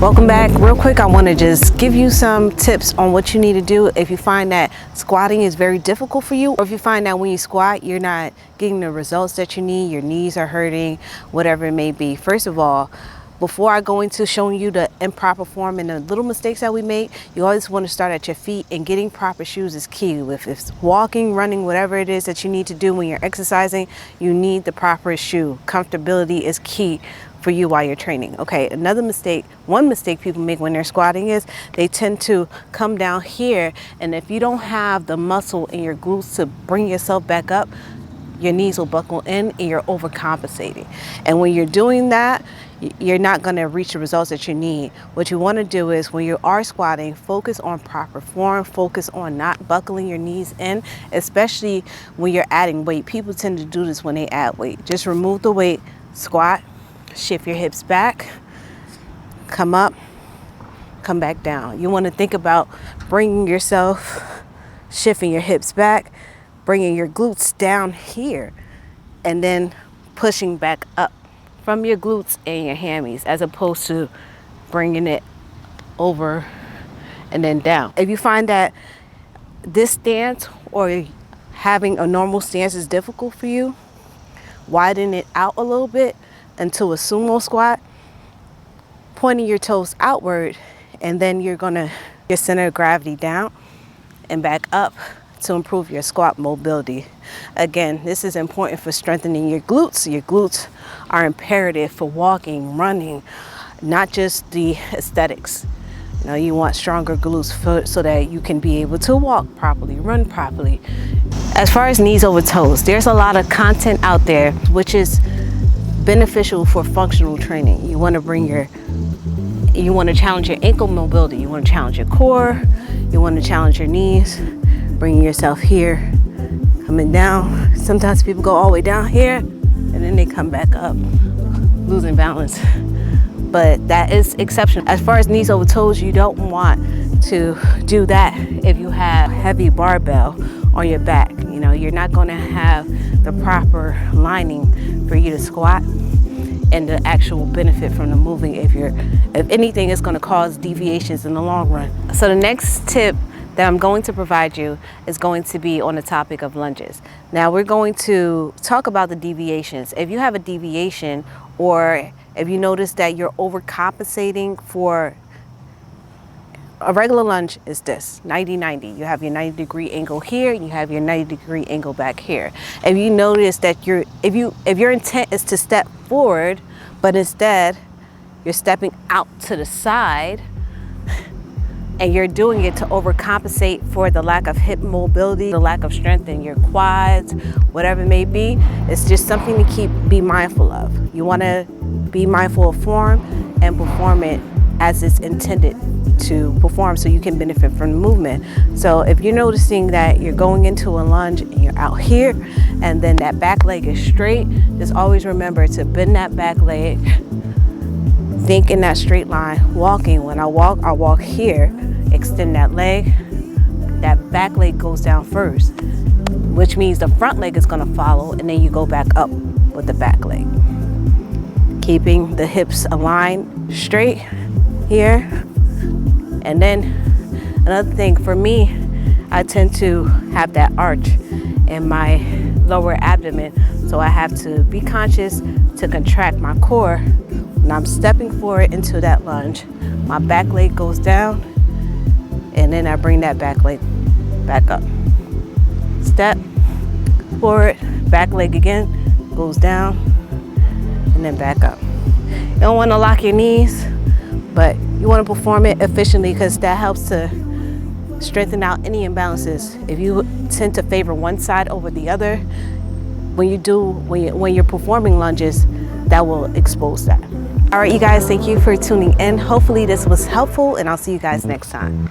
Welcome back. Real quick, I want to just give you some tips on what you need to do if you find that squatting is very difficult for you, or if you find that when you squat you're not getting the results that you need, your knees are hurting, whatever it may be. First of all, before I go into showing you the improper form and the little mistakes that we make, you always want to start at your feet, and getting proper shoes is key. If it's walking, running, whatever it is that you need to do when you're exercising, you need the proper shoe. Comfortability is key for you while you're training. Okay, one mistake people make when they're squatting is they tend to come down here, and if you don't have the muscle in your glutes to bring yourself back up, your knees will buckle in and you're overcompensating. And when you're doing that, you're not going to reach the results that you need. What you want to do is, when you are squatting, focus on proper form, focus on not buckling your knees in, especially when you're adding weight. People tend to do this when they add weight. Just remove the weight, squat, shift your hips back, come up, come back down. You want to think about bringing yourself, shifting your hips back, bringing your glutes down here, and then pushing back up from your glutes and your hammies, as opposed to bringing it over and then down. If you find that this stance or having a normal stance is difficult for you, widen it out a little bit into a sumo squat, pointing your toes outward, and then you're gonna your center of gravity down and back up to improve your squat mobility. Again, this is important for strengthening your glutes. Your glutes are imperative for walking, running, not just the aesthetics. You know, you want stronger glutes so that you can be able to walk properly, run properly. As far as knees over toes, there's a lot of content out there which is beneficial for functional training. You want to challenge your ankle mobility, you want to challenge your core, you want to challenge your knees, bringing yourself here, coming down. Sometimes people go all the way down here and then they come back up, losing balance. But that is exceptional. As far as knees over toes, you don't want to do that if you have heavy barbell on your back. You know, you're not going to have the proper lining for you to squat and the actual benefit from the moving. If anything, it's going to cause deviations in the long run. So the next tip that I'm going to provide you is going to be on the topic of lunges. Now we're going to talk about the deviations. If you have a deviation, or if you notice that you're overcompensating for a regular lunge, is this 90-90. You have your 90-degree angle here, and you have your 90-degree angle back here. If you notice that if your intent is to step forward, but instead you're stepping out to the side, and you're doing it to overcompensate for the lack of hip mobility, the lack of strength in your quads, whatever it may be, it's just something to be mindful of. You want to be mindful of form and perform it as it's intended to perform, so you can benefit from the movement. So if you're noticing that you're going into a lunge and you're out here, and then that back leg is straight, just always remember to bend that back leg, think in that straight line. Walking, when I walk here, extend that leg, that back leg goes down first, which means the front leg is going to follow, and then you go back up with the back leg. Keeping the hips aligned straight here. And then another thing for me, I tend to have that arch in my lower abdomen, so I have to be conscious to contract my core. When I'm stepping forward into that lunge, my back leg goes down, and then I bring that back leg back up. Step forward, back leg again, goes down, and then back up. You don't want to lock your knees, but you want to perform it efficiently, because that helps to strengthen out any imbalances. If you tend to favor one side over the other, when you're performing lunges, that will expose that. All right, you guys, thank you for tuning in. Hopefully this was helpful, and I'll see you guys next time.